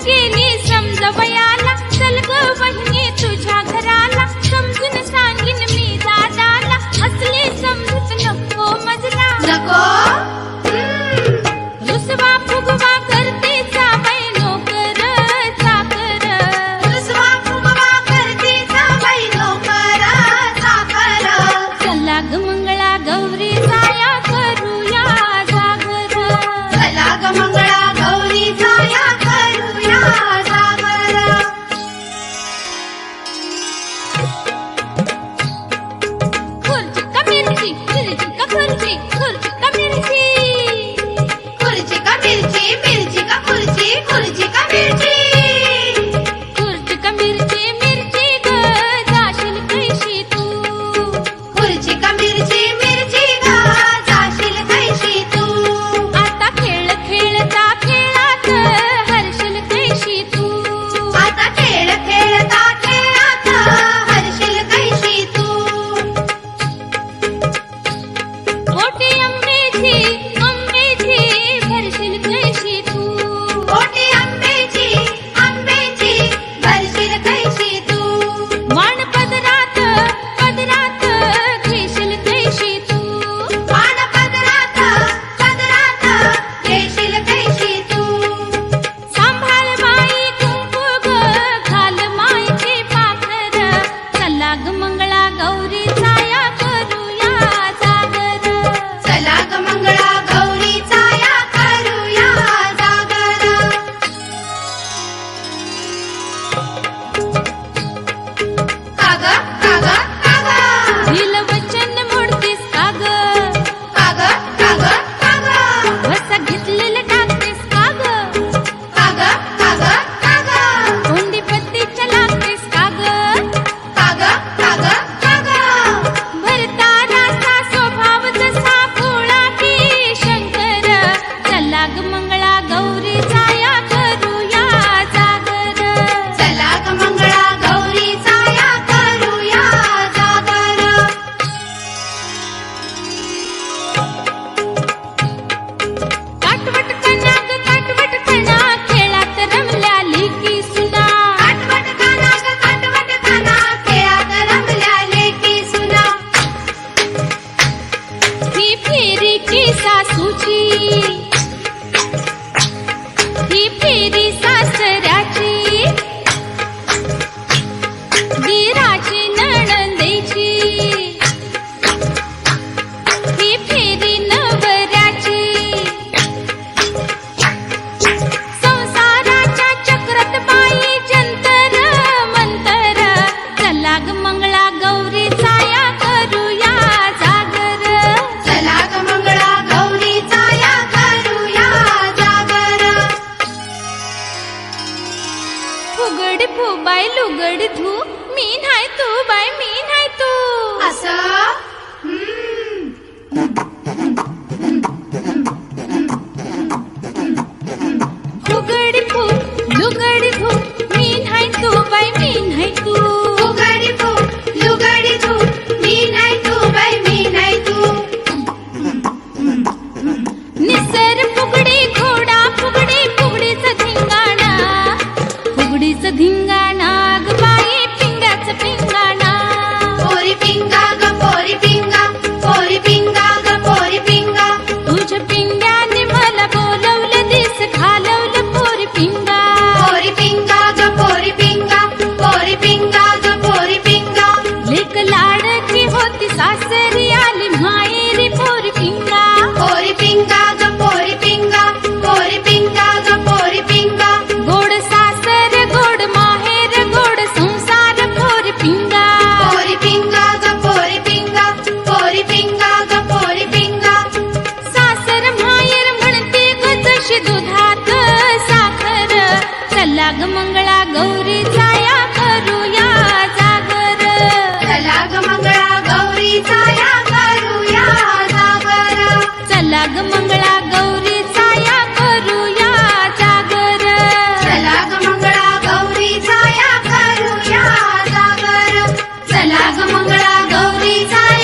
गेली समजवयाला, चल ग वहिनी तुझ्या घराला, समजून सांगीन मी दादाला, असली समजूत नको मजला. नको रुसवा फुगवा करते जावई नोकर चाकर, रुसवा फुगवा करते जावई नोकर चाकर. चला ग मंगळा गौरी जाया करूया जागर, चला ग मंगळा गौरी जाया करूया जागर. खुर्ची का मिरची, मिरची का खुर्ची, खुर्ची का मिरची, खुर्ची का मिरची, मिरची का खुर्ची, खुर्ची का मिरची. खुर्ची का मिरची, मिरची ग जाशील कैशी तू, खुर्ची का मिरची, मिरची ग जाशील कैशी तू. आता खेळ खेळता खेळात हरशील कैशी तू, आता खेळ खेळता खेळात हरशील कैशी तू. ओटी आंब्याची आंब्याची भरशील कैशी तू, ओटी आंब्याची आंब्याची भरशील कैशी तू. वाण पदरात पदरात घेशील कैशी तू, वाण पदरात पदरात घेशील कैशी तू. सांभाळ बाई कुंकू ग घाल मायची पाखर, चला ग मंगळा गौरी जाया करूया जागर, चला ग मंगळा गौरी जाया करूया जागर. काग काग काग दिल वचन मोडतीस का ग, काग काग काग वसा घेतलेलं टाकतेस का ग, काग काग काग कोंडी पत्तीच्या लागतेस का ग, काग काग काग भरता रासा स्वभाव जसा भोळा की शंकर, चला ग मंगळा गौरी जाया करूया जागर, चला ग मंगळा गौरी जाया करूया जागर. काटवट कणा ग काटवट कणा खेळात रमल्या लेकी सुना, काटवट काना ग काटवट काना खेळात रमल्या लेकी सुना. ही फेरी की सासूची, ही फेरी सासऱ्याची, दीराची नणंदेची, ही फेरी नवऱ्याची. संसाराच्या चक्रात बाई जंतर मंतर, चला ग मंगळा गौरी जाया करूया जागर, चला ग मंगळा गौरी जाया करूया जागर. फुगड फू बाय लुगड धू, मी नाही तू बाय मी नाही तू, असं फुगड फू लुगड धू, मी नाही तू बाय मी नाही तू, फुगडी फू लुगडी तू, मी नाही तू बाई मी नाही तू. निसर फुगडी घोडा फुगडी फुगडीचं धिंगाणा, फुगडीचं धिंगाणा ग बाई पिंगाचं पिंगाणा, पोरी पिंगा ग पोरी पिंगा, पोरी पिंगा ग पोरी पिंगा. तुझ्या पिंग्याने मला बोलवलं दिस घालवलं पोरी पिंगा, पोरी पिंगा ग पोरी पिंगा, पोरी पिंगा ग पोरी पिंगा. लेक लाडकी होती सासरी आली माहेरी पोरी पिंगा, पोरी पिंगा ग पोरी पिंगा, पोरी पिंगा ग पोरी पिंगा. गोड सासर गोड माहेर गोड संसार पोरी पिंगा, पोरी पिंगा ग पोरी पिंगा, पोरी पिंगा ग पोरी पिंगा. सासर माहेर म्हणते ग जशी दुधात साखर, चला ग मंगळा गौरी जाया करूया जागर, चला ग मंगळा गौरी जाया करूया जागर. चला ग मंगळा गौरी जाया करूया जागर, चला ग मंगळा गौरी जाया करूया जागर. चला ग मंगळा गौरी जाया